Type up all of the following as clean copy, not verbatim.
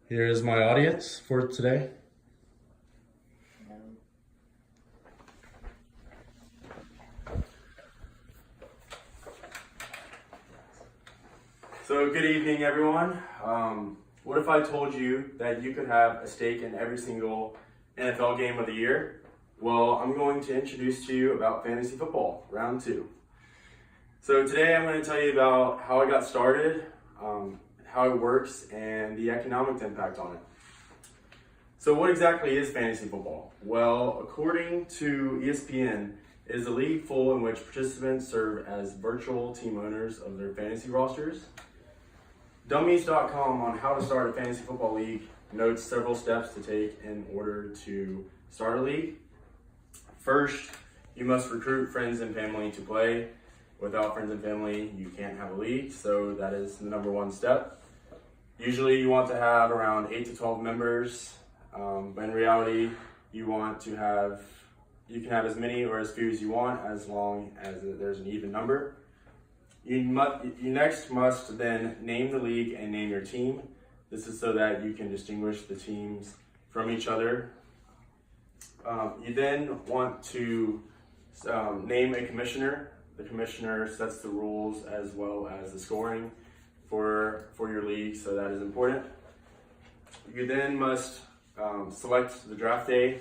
Here's my audience for today. So good evening, everyone. What if I told you that you could have a stake in every single NFL game of the year? Well, I'm going to introduce to you about fantasy football, round 2. So today I'm going to tell you about how I got started, how it works, and the economic impact on it. So what exactly is fantasy football? Well, according to ESPN, it is a league full in which participants serve as virtual team owners of their fantasy rosters. Dummies.com on how to start a fantasy football league notes several steps to take in order to start a league. First, you must recruit friends and family to play. Without friends and family, you can't have a league, so that is the number one step. Usually you want to have around 8 to 12 members, but in reality, you can have as many or as few as you want, as long as there's an even number. You next must then name the league and name your team. This is so that you can distinguish the teams from each other. You then want to name a commissioner. The commissioner sets the rules as well as the scoring for your league, so that is important. You then must select the draft day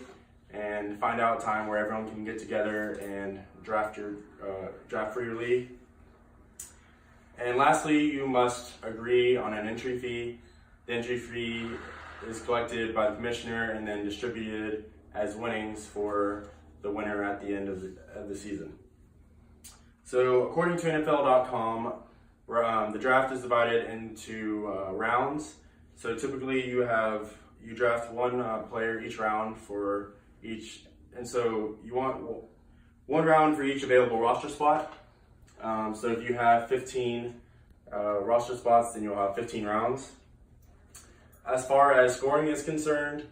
and find out a time where everyone can get together and draft for your league. And lastly, you must agree on an entry fee. The entry fee is collected by the commissioner and then distributed as winnings for the winner at the end of the season. So according to NFL.com, the draft is divided into rounds. So typically you draft one player each round for each, and so you want one round for each available roster spot. So if you have 15 roster spots, then you'll have 15 rounds. As far as scoring is concerned,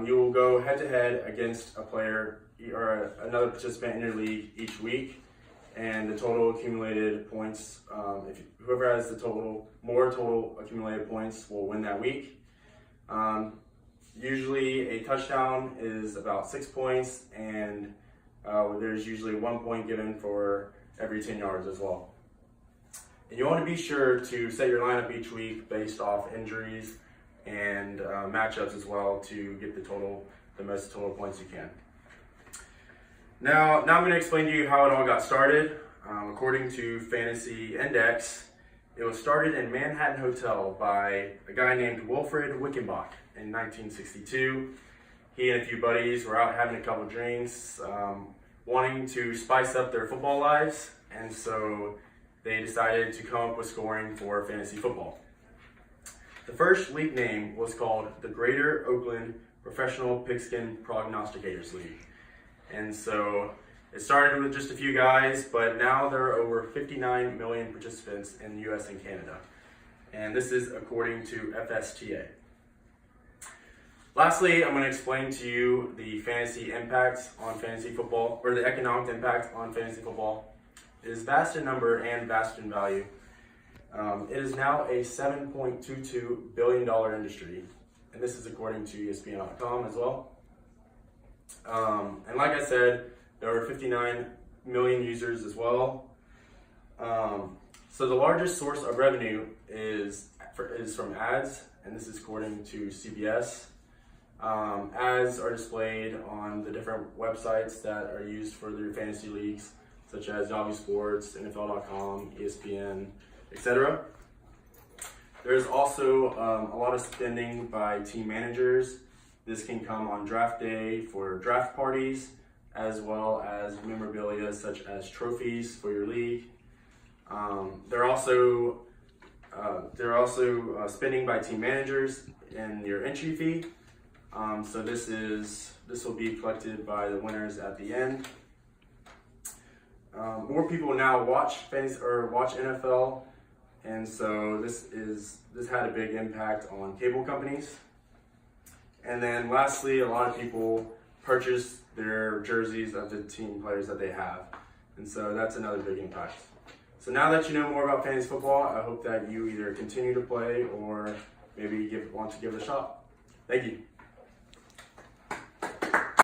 you will go head-to-head against a player or another participant in your league each week, and the total accumulated points, whoever has more total accumulated points will win that week. Usually a touchdown is about 6 points, and there's usually 1 point given for every 10 yards as well. And you want to be sure to set your lineup each week based off injuries and matchups as well to get the most total points you can. Now I'm going to explain to you how it all got started. According to Fantasy Index, it was started in Manhattan Hotel by a guy named Wilfred Wickenbach in 1962. He and a few buddies were out having a couple drinks, wanting to spice up their football lives, and so they decided to come up with scoring for fantasy football. The first league name was called the Greater Oakland Professional Pigskin Prognosticators League. And so it started with just a few guys, but now there are over 59 million participants in the US and Canada. And this is according to FSTA. Lastly, I'm going to explain to you the fantasy impact on fantasy football, or the economic impact on fantasy football. It is vast in number and vast in value. It is now a $7.22 billion industry, and this is according to ESPN.com as well. And like I said, there are 59 million users as well. So the largest source of revenue is from ads, and this is according to CBS. Ads are displayed on the different websites that are used for their fantasy leagues, such as Yahoo Sports, NFL.com, ESPN, etc. There's also a lot of spending by team managers. This can come on draft day for draft parties, as well as memorabilia such as trophies for your league. They're also spending by team managers in your entry fee. So this will be collected by the winners at the end. More people now watch NFL, and so this had a big impact on cable companies. And then lastly, a lot of people purchase their jerseys of the team players that they have, and so that's another big impact. So now that you know more about fantasy football, I hope that you either continue to play or maybe give want to give it a shot. Thank you.